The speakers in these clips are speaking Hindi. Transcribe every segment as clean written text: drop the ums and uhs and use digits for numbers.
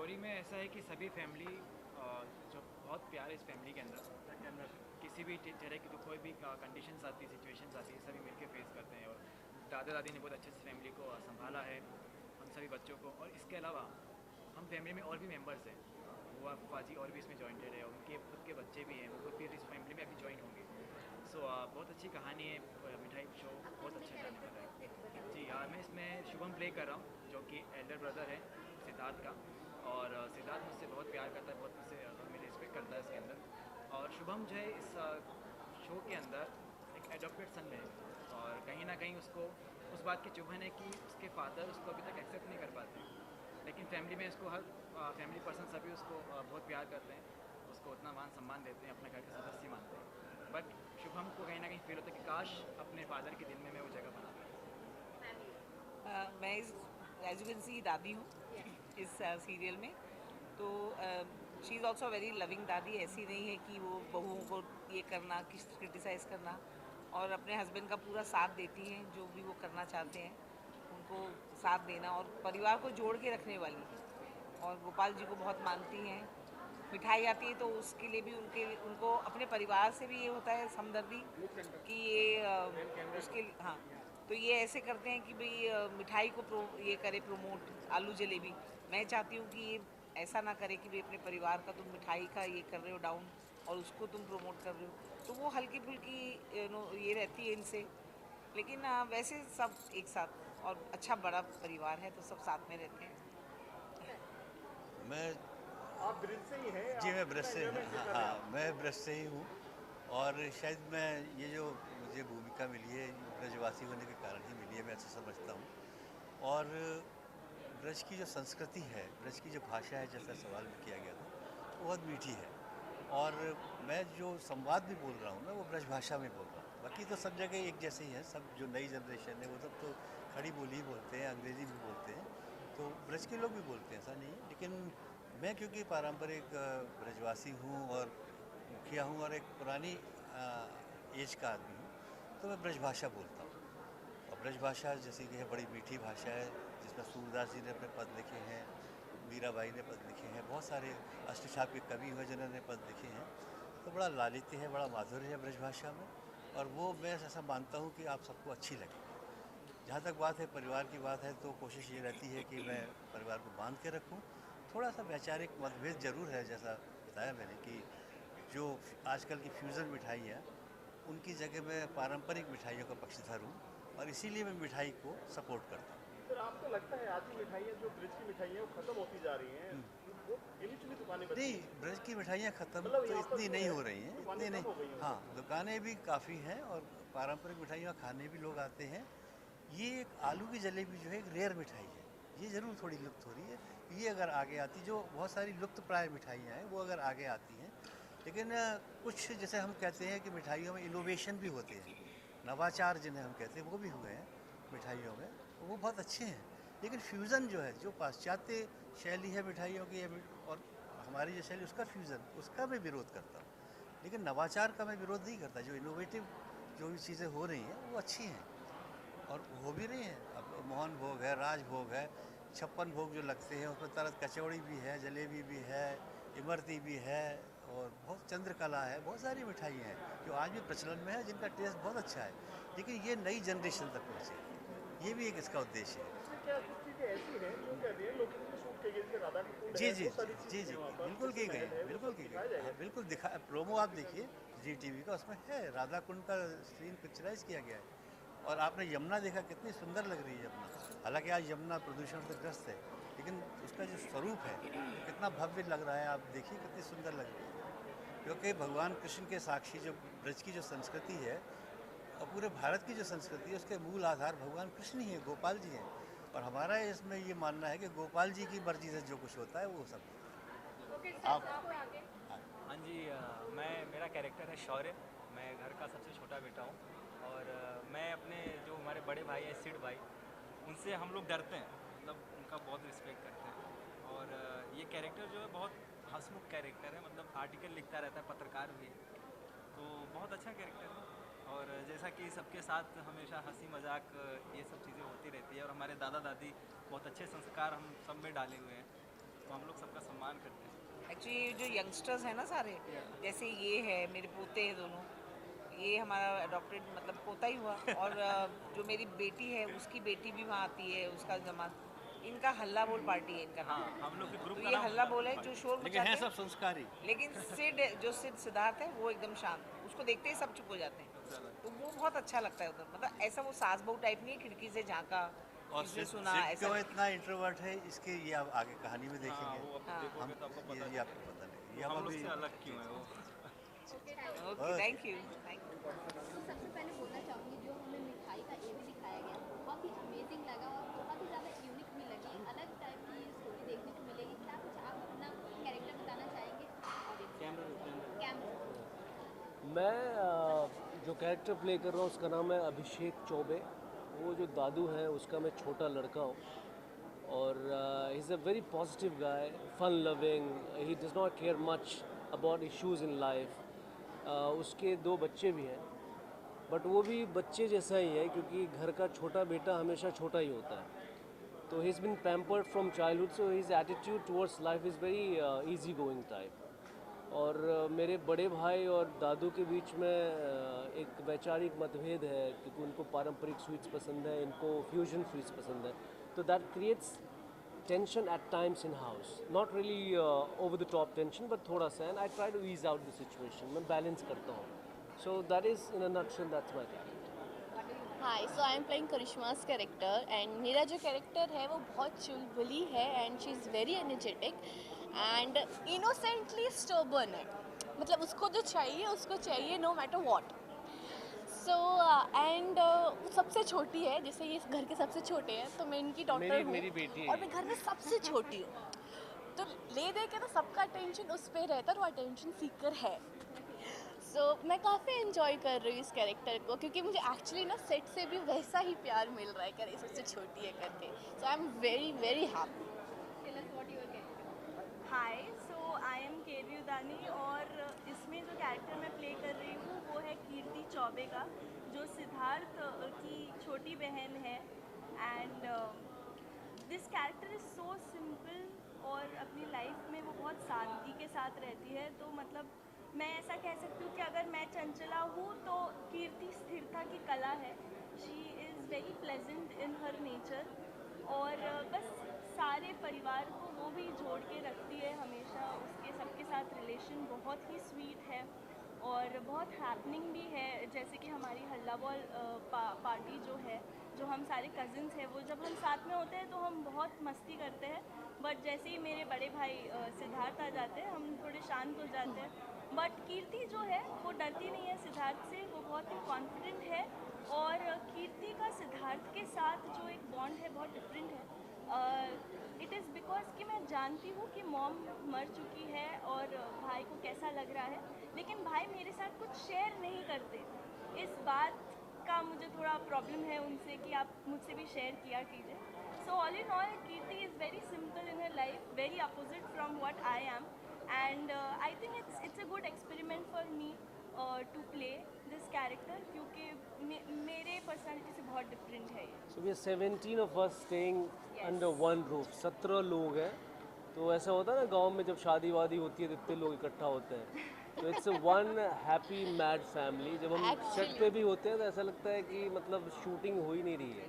स्टोरी में ऐसा है कि सभी फैमिली जो बहुत प्यार है इस फैमिली के अंदर किसी भी तरह की तो कोई भी कंडीशंस आती है, सिचुएशंस आती है, सभी मिलके फेस करते हैं। और दादा दादी ने बहुत अच्छे से फैमिली को संभाला है, हम सभी बच्चों को। और इसके अलावा हम फैमिली में और भी मेंबर्स हैं, बुआ फूफाजी और भी इसमें जॉइंटेड है, उनके खुद के बच्चे भी हैं, वो खुद भी इस फैमिली में अभी ज्वाइन होंगे। सो बहुत अच्छी कहानी है। मिठाई शो बहुत अच्छा जाने वाला है जी। मैं इसमें शुभम प्ले कर रहा हूँ, जो कि एल्डर ब्रदर है सिद्धार्थ का। और सिद्धार्थ मुझसे बहुत प्यार करता है, बहुत मुझसे मेरी रिस्पेक्ट करता है इसके अंदर। और शुभम जो है इस शो के अंदर एक एडॉप्टेड सन है, और कहीं ना कहीं उसको उस बात की चुभन है कि उसके फादर उसको अभी तक एक्सेप्ट नहीं कर पाते। लेकिन फैमिली में इसको हर फैमिली पर्सन सभी उसको बहुत प्यार करते हैं, उसको उतना मान सम्मान देते हैं, अपने घर के सदस्य मानते हैं। बट शुभम को कहीं ना कहीं फील होता है कि काश अपने फादर के दिल में मैं वो जगह बना मैं इस एज यू कैन सी दादी हूँ इस सीरियल में। तो she is also very loving दादी। ऐसी नहीं है कि वो बहुओं को ये करना, क्रिटिसाइज़ करना, और अपने हस्बैंड का पूरा साथ देती हैं, जो भी वो करना चाहते हैं उनको साथ देना, और परिवार को जोड़ के रखने वाली। और गोपाल जी को बहुत मानती हैं। मिठाई आती है तो उसके लिए भी उनको अपने परिवार से भी ये होता है हमदर्दी कि ये उसके हाँ, तो ये ऐसे करते हैं कि भाई मिठाई को ये करे प्रमोट, आलू जलेबी। मैं चाहती हूँ कि ये ऐसा ना करे कि भाई अपने परिवार का तुम मिठाई का ये कर रहे हो डाउन, और उसको तुम प्रमोट कर रहे हो। तो वो हल्की फुल्की ये रहती है इनसे। लेकिन वैसे सब एक साथ, और अच्छा बड़ा परिवार है तो सब साथ में रहते हैं। मैं आप ब्रिज से ही हैं, जी आप मैं ब्रज कितना से एंजॉयमेंट हाँ कर रहे हैं हाँ आप? मैं ब्रज से ही हूँ। और शायद मैं ये जो मुझे भूमिका मिली है ब्रजवासी होने के कारण ही मिली है, मैं ऐसा समझता हूँ। और ब्रज की जो संस्कृति है, ब्रज की जो भाषा है, जैसा सवाल में किया गया था, वो बहुत मीठी है। और मैं जो संवाद भी बोल रहा हूँ ना, वो ब्रज भाषा में बोल रहा हूँ। बाकी तो सब जगह एक जैसे ही हैं, सब जो नई जनरेशन है वो सब तो खड़ी बोली ही बोलते हैं, अंग्रेज़ी भी बोलते हैं। तो ब्रज के लोग भी बोलते हैं, ऐसा नहीं है। लेकिन मैं क्योंकि पारंपरिक ब्रजवासी हूँ और मुखिया हूँ और एक पुरानी एज का आदमी हूँ, तो मैं ब्रजभाषा बोलता हूँ। और ब्रजभाषा जैसे कि है, बड़ी मीठी भाषा है, जिसमें सूरदास जी ने अपने पद लिखे हैं, मीराबाई ने पद लिखे हैं, बहुत सारे अष्टछाप के कवि हुए जिन्होंने पद लिखे हैं। तो बड़ा लालित्य है, बड़ा माधुर्य है ब्रजभाषा में। और वो मैं ऐसा मानता हूँ कि आप सबको अच्छी लगे। जहाँ तक बात है परिवार की बात है, तो कोशिश ये रहती है कि मैं परिवार को बांध के रखूँ। थोड़ा सा वैचारिक मतभेद ज़रूर है, जैसा बताया मैंने कि जो आजकल की फ्यूज़न मिठाई है, उनकी जगह मैं पारंपरिक मिठाइयों का पक्षधर हूँ, और इसीलिए मैं मिठाई को सपोर्ट करता हूँ। फिर आपको लगता है आज की मिठाइयाँ, जो ब्रिज की मिठाइयाँ, वो खत्म होती जा रही हैं? वो गिनी चुनी दुकानें बची नहीं, हैं, ब्रज की मिठाइयाँ ख़त्म मतलब तो यहाँ पर इतनी जो नहीं है हो रही हैं, दुकानें इतनी नहीं। कम हो गई हैं हाँ, मतलब। दुकानें भी काफ़ी हैं और पारंपरिक मिठाइयाँ खाने भी लोग आते हैं। ये एक आलू की जलेबी जो है एक रेयर मिठाई है, ये ज़रूर थोड़ी लुप्त हो रही है। ये अगर आगे आती, जो बहुत सारी लुप्त प्राय मिठाइयाँ हैं वो अगर आगे आती हैं, लेकिन कुछ जैसे हम कहते हैं कि मिठाइयों में इनोवेशन भी होते हैं, नवाचार जिन्हें हम कहते हैं, वो भी हुए हैं मिठाइयों में, वो बहुत अच्छे हैं। लेकिन फ्यूज़न जो है, जो पाश्चात्य शैली है मिठाइयों की और हमारी जो शैली, उसका फ्यूज़न, उसका मैं विरोध करता हूँ। लेकिन नवाचार का मैं विरोध नहीं करता। जो इनोवेटिव जो भी चीज़ें हो रही हैं वो अच्छी हैं, और हो भी रही हैं। अब मोहन भोग है, राजभोग है, 56 भोग जो लगते हैं उसमें तरह कचौड़ी भी है, जलेबी भी है, इमरती भी है, और बहुत चंद्रकला है, बहुत सारी मिठाइयाँ हैं जो आज भी प्रचलन में है, जिनका टेस्ट बहुत अच्छा है। लेकिन ये नई जनरेशन तक पहुँचे, ये भी एक इसका उद्देश्य है। इसमें क्या कुछ चीज़ें ऐसी हैं जो कह रही हैं लोकेशन में शूट की गई, जैसे राधा का कुंड जी है, जी बहुत जी सारी जी चीज़ें जी हैं वहाँ पर, बिल्कुल जैसे की गई महल है, है, वो बिल्कुल सब की गई दिखाया है। जाएगा हाँ इसमें? बिल्कुल दिखा, प्रोमो आप देखिए जी टीवी का, उसमें है राधा कुंड का सीन पिक्चराइज किया गया है। और आपने यमुना देखा, कितनी सुंदर लग रही है यमुना। हालांकि आज यमुना प्रदूषण से ग्रस्त है, लेकिन उसका जो स्वरूप है वो कितना भव्य लग रहा है, आप देखिए कितनी सुंदर लग रही है। क्योंकि भगवान कृष्ण के साक्षी जो ब्रज की जो संस्कृति है, और पूरे भारत की जो संस्कृति है, उसके मूल आधार भगवान कृष्ण ही है, गोपाल जी हैं। और हमारा इसमें ये मानना है कि गोपाल जी की मर्जी से जो कुछ होता है वो सब होता है। आप हाँ, हाँ जी। मैं मेरा कैरेक्टर है शौर्य। मैं घर का सबसे छोटा बेटा हूँ। और मैं अपने जो हमारे बड़े भाई हैं सिड भाई, उनसे हम लोग डरते हैं, मतलब उनका बहुत रिस्पेक्ट करते हैं। और ये कैरेक्टर जो है बहुत हंसमुख कैरेक्टर है, मतलब आर्टिकल लिखता रहता है, पत्रकार भी है, तो बहुत अच्छा कैरेक्टर है। और जैसा कि सबके साथ हमेशा हंसी मजाक ये सब चीज़ें होती रहती है, और हमारे दादा दादी बहुत अच्छे संस्कार हम सब में डाले हुए हैं। तो हम लोग सबका सम्मान करते हैं। एक्चुअली जो यंगस्टर्स हैं ना सारे, जैसे ये है, मेरे पोते हैं दोनों, ये हमारा अडॉप्टेड मतलब पोता ही हुआ, और जो मेरी बेटी है उसकी बेटी भी वहाँ आती है, उसका जमात, इनका हल्ला बोल पार्टी है इनका नाम। हाँ, हम लोग के ग्रुप तो का ये नाम हल्ला बोल है जो शोर लेकिन मचाते हैं हैं। सब संस्कारी। लेकिन सिद्धार्थ है वो एकदम शांत, उसको देखते ही सब चुप हो जाते हैं, तो वो बहुत अच्छा लगता है उधर। मतलब ऐसा वो सास बहू टाइप नहीं है, खिड़की से झांका, और इसने सिर्फ सुना, ऐसा क्यों नहीं। इतना इंट्रोवर्ट है, इसके ये आप आगे कहानी में हाँ, देखेंगे। वो अब हाँ। देखोगे तो आपको पता ये आपको पता नहीं, ये हम हम लोग अभी से अलग क्यों है वो। Okay, thank you. तो सबसे पहले बोलना चाहूँगी जो हमें मिठाई का एवी दिखाया गया बहुत ही अमेजिंग लगा और बहुत ही ज़्यादा यूनिक भी लगी, अलग टाइप की स्टोरी देखने को मिलेगी। क्या कुछ आप अपना कैरेक्टर बताना चाहेंगे कैमरा? मैं जो कैरेक्टर प्ले कर रहा हूँ उसका नाम है अभिषेक चौबे। वो जो दादू है उसका मैं छोटा लड़का हूँ, और he is a very positive guy, fun loving, he does not care much about issues in life. उसके 2 बच्चे भी हैं, बट वो भी बच्चे जैसा ही है, क्योंकि घर का छोटा बेटा हमेशा छोटा ही होता है। तो he is been pampered from childhood, so his attitude towards life is very easy going type. और मेरे बड़े भाई और दादू के बीच में एक वैचारिक मतभेद है, क्योंकि उनको पारंपरिक स्वीट्स पसंद है, इनको फ्यूजन स्वीट्स पसंद है। तो that creates tension at times in house, not really over the top tension, but थोड़ा सा, and I try to ease out the situation. मैं बैलेंस करता हूँ। So that is in a nutshell that's my character. Hi, so I am playing Karishma's character, and मेरा जो कैरेक्टर है वो बहुत चुलबुली है, and she is very energetic and innocently stubborn है। मतलब उसको जो चाहिए उसको चाहिए, no matter what. So and सबसे छोटी है, जैसे ये घर के सबसे छोटे हैं, तो मैं इनकी डॉटर हूँ मेरी बेटी है और ये। मैं घर में सबसे छोटी हूँ। तो ले दे के ना सबका अटेंशन उस पर रहता है, और वो अटेंशन सीकर है। सो मैं काफ़ी इन्जॉय कर रही हूँ इस कैरेक्टर को, क्योंकि मुझे एक्चुअली ना सेट से भी वैसा ही प्यार मिल रहा है, करे सबसे छोटी है करके। So I am very very happy. Tell us what your character. Hi, so I am Kevi Udani, और इसमें जो कैरेक्टर मैं प्ले कर रही हूँ वो है कीर्ति चौबे का, जो सिद्धार्थ की छोटी बहन है। And this character is so simple, और अपनी लाइफ में वो बहुत सादगी के साथ रहती है। तो मतलब मैं ऐसा कह सकती हूँ कि अगर मैं चंचला हूँ तो कीर्ति स्थिरता की कला है। She is very pleasant in her nature, और बस सारे परिवार को वो भी जोड़ के रखती है हमेशा। उसके सबके साथ रिलेशन बहुत ही स्वीट है और बहुत हैपनिंग भी है। जैसे कि हमारी हल्ला बॉल पार्टी जो है, जो हम सारे कज़िन्स हैं, वो जब हम साथ में होते हैं तो हम बहुत मस्ती करते हैं। बट जैसे ही मेरे बड़े भाई सिद्धार्थ आ जाते हैं, हम थोड़े शांत हो जाते हैं। बट कीर्ति जो है वो डरती नहीं है सिद्धार्थ से, वो बहुत ही कॉन्फिडेंट है। और कीर्ति का सिद्धार्थ के साथ जो एक बॉन्ड है बहुत डिफरेंट है। इट इज़ बिकॉज कि मैं जानती हूँ कि मॉम मर चुकी है और भाई को कैसा लग रहा है, लेकिन भाई मेरे साथ कुछ शेयर नहीं करते। इस बात का मुझे थोड़ा प्रॉब्लम है उनसे कि आप मुझसे भी शेयर किया कीजिए। So all in all Kirti is very simple in her life, very opposite from what I am, and I think it's a good experiment for me to play this character, क्योंकि मेरे पर्सनैलिटी से बहुत डिफरेंट है ये। So we are 17 of us staying under one roof. 17 लोग हैं। तो ऐसा होता है ना गांव में, जब शादी वादी होती है तो इतने लोग इकट्ठा होते हैं। तो it's one happy mad family. जब हम सेट पे भी होते हैं तो ऐसा लगता है कि मतलब शूटिंग हो ही नहीं रही है।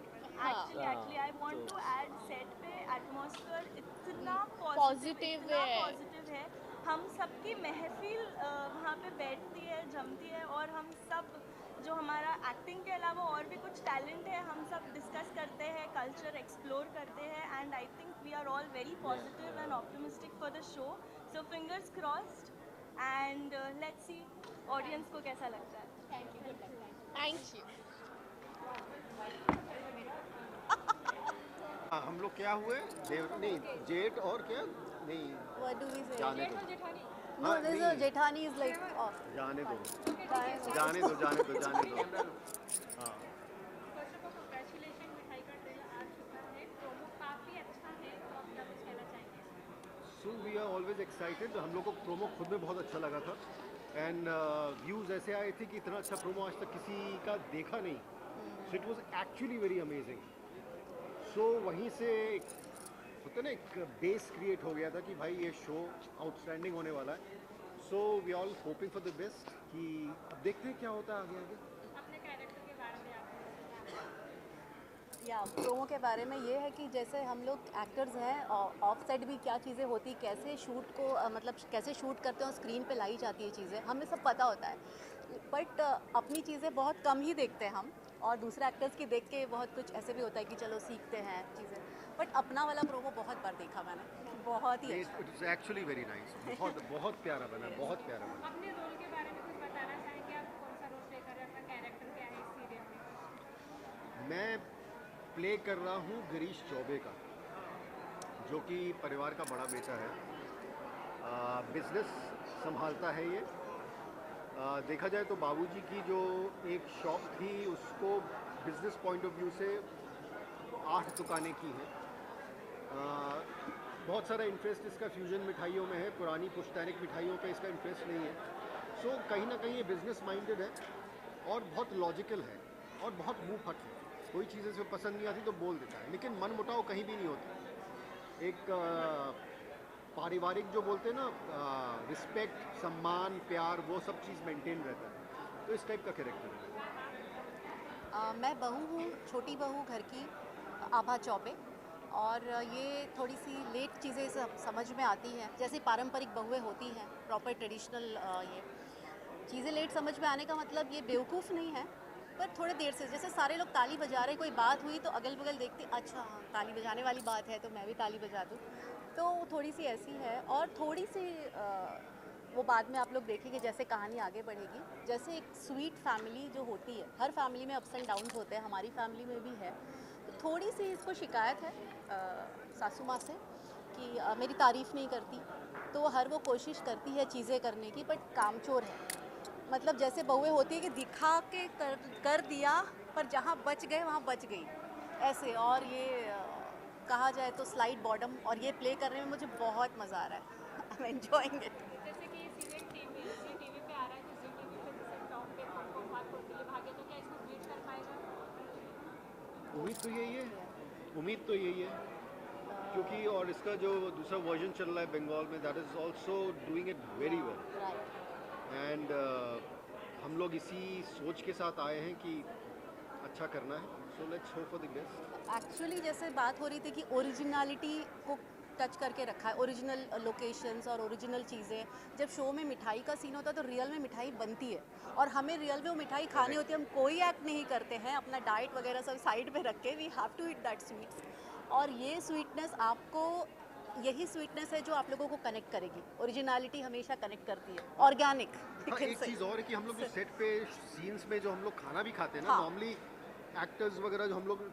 Actually I want to add, set पे एटमॉस्फेयर इतना Positive है। पॉजिटिव है। हम सबकी महफिल वहाँ पे बैठती है, जमती है, और हम सब जो हमारा एक्टिंग के अलावा और भी कुछ टैलेंट है, हम सब डिस्कस करते हैं, कल्चर एक्सप्लोर करते हैं, and I think we are all very positive and optimistic for the show. So fingers crossed, and let's see audience को कैसा लगता है। Thank you. Good luck. Thank you. हम लोग क्या हुए देव नहीं जेठ और क्या नहीं What do we say? जाने दो No, हाँ, this is नहीं। Jethani is like off. जाने दो Fine. जाने दो जाने दो जाने दो हाँ फर्स्ट ऑफ ऑल कांग्रेचुलेशन, मिठाई का ट्रेलर आ चुका है, प्रोमो काफ़ी अच्छा है, तो आप क्या कुछ कहना चाहेंगे? So we are always excited. हम लोग को प्रोमो खुद में बहुत अच्छा लगा था, एंड व्यूज़ ऐसे आए थे कि इतना अच्छा प्रोमो आज तक किसी का देखा नहीं। So it was actually very amazing. So वहीं से होता ना एक बेस क्रिएट हो गया था कि भाई ये शो आउटस्टैंडिंग होने वाला है. So we all hoping for the best कि अब देखते हैं क्या होता है आगे आगे. अपने कैरेक्टर के बारे में आप या प्रोमो के बारे में ये है कि जैसे हम लोग एक्टर्स हैं, ऑफ सेट भी क्या चीज़ें होती, कैसे शूट को मतलब कैसे शूट करते हैं और स्क्रीन पे लाई जाती है चीज़ें, हमें सब पता होता है. बट अपनी चीज़ें बहुत कम ही देखते हैं हम, और दूसरे एक्टर्स की देख के बहुत कुछ ऐसे भी होता है कि चलो सीखते हैं चीज़ें. बट अपना वाला प्रोमो बहुत बार देखा मैंने, बहुत ही अच्छा. It is actually very nice. बहुत बहुत प्यारा बना, बहुत प्यारा बना. अपने रोल के बारे में कुछ बताना चाहेंगे? आप कौन सा रोल प्ले कर रहे हैं? आपका कैरेक्टर क्या है इस सीरियल में? मैं प्ले कर रहा हूँ गिरीश चौबे का, जो कि परिवार का बड़ा बेटा है. बिजनेस संभालता है ये. देखा जाए तो बाबूजी की जो एक शॉप थी उसको बिजनेस पॉइंट ऑफ व्यू से 8 दुकानें की हैं. बहुत सारा इंटरेस्ट इसका फ्यूजन मिठाइयों में है, पुरानी पुश्तैनिक मिठाइयों पे इसका इंटरेस्ट नहीं है. सो कहीं ना कहीं ये बिजनेस माइंडेड है और बहुत लॉजिकल है और बहुत मुंह फट है. कोई चीज़ इसे पसंद नहीं आती तो बोल देता है, लेकिन मन मुटाव कहीं भी नहीं होता. एक पारिवारिक जो बोलते हैं ना, रिस्पेक्ट, सम्मान, प्यार, वो सब चीज़ मेंटेन रहता है. तो इस टाइप का कैरेक्टर है. मैं बहू हूँ, छोटी बहू घर की, आभा चौबे. और ये थोड़ी सी लेट चीज़ें समझ में आती हैं, जैसे पारंपरिक बहुएं होती हैं, प्रॉपर ट्रेडिशनल. ये चीज़ें लेट समझ में आने का मतलब ये बेवकूफ़ नहीं है, पर थोड़े देर से. जैसे सारे लोग ताली बजा रहे, कोई बात हुई तो अगल बगल देखते, अच्छा हाँ ताली बजाने वाली बात है तो मैं भी ताली बजा दूँ. तो थोड़ी सी ऐसी है. और थोड़ी सी वो बाद में आप लोग देखेंगे जैसे कहानी आगे बढ़ेगी. जैसे एक स्वीट फैमिली जो होती है, हर फैमिली में अप्स एंड डाउन्स होते हैं, हमारी फैमिली में भी है. तो थोड़ी सी इसको शिकायत है सासू माँ से कि मेरी तारीफ़ नहीं करती. तो हर वो कोशिश करती है चीज़ें करने की, बट कामचोर है. मतलब जैसे बहुएं होती है कि दिखा के कर दिया, पर जहाँ बच गए वहाँ बच गई ऐसे. और ये कहा जाए तो स्लाइड बॉटम, और ये प्ले करने में मुझे बहुत मज़ा आ रहा है. I am enjoying it. जैसे कि ये सीरियल टीवी पे आ रहा है, तो जी टीवी पे जैसे टॉप पे हमको बहुत के लिए भागे, तो क्या इसको बीट कर पाएगा? उम्मीद तो यही है, उम्मीद तो यही है. क्योंकि और इसका जो दूसरा वर्जन चल रहा है बंगाल में, that is also doing it very well. And हम लोग इसी सोच के साथ आए हैं कि अच्छा करना है. So let's hope for the best. Actually जैसे बात हो रही थी कि ओरिजिनलिटी को टच करके रखा है, ओरिजिनल लोकेशंस और ओरिजिनल चीज़ें. जब शो में मिठाई का सीन होता है तो रियल में मिठाई बनती है, और हमें रियल में वो मिठाई खानी होती है. हम कोई एक्ट नहीं करते हैं, अपना डाइट वगैरह सब साइड पे रख के we have to eat that sweets. और ये स्वीटनेस आपको, यही स्वीटनेस है जो आप लोगों को कनेक्ट करेगी. ओरिजिनलिटी हमेशा कनेक्ट करती है, ऑर्गेनिक. हाँ, एक चीज़ और है कि हम लोग जो सेट पे सीन्स में जो हम लोग खाना भी खाते हैं ना, हाँ. नॉर्मली एक्टर्स वगैरह जो हम लोग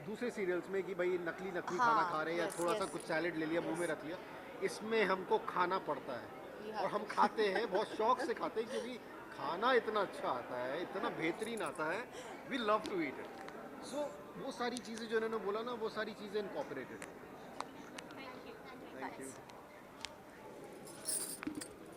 दूसरे सीरियल्स में कि भाई नकली हाँ, खाना खा रहे हैं, या yes, थोड़ा सा yes. कुछ सैलेड ले लिया, मुंह में रख लिया, इसमें हमको खाना पड़ता है. You और have हम खाते हैं, बहुत शौक से खाते हैं, क्योंकि खाना इतना अच्छा आता है, इतना बेहतरीन आता है. We love to eat it. So वो सारी चीज़ें जो इन्होंने बोला ना, वो सारी चीज़ें incorporated. Thank you. Thank you.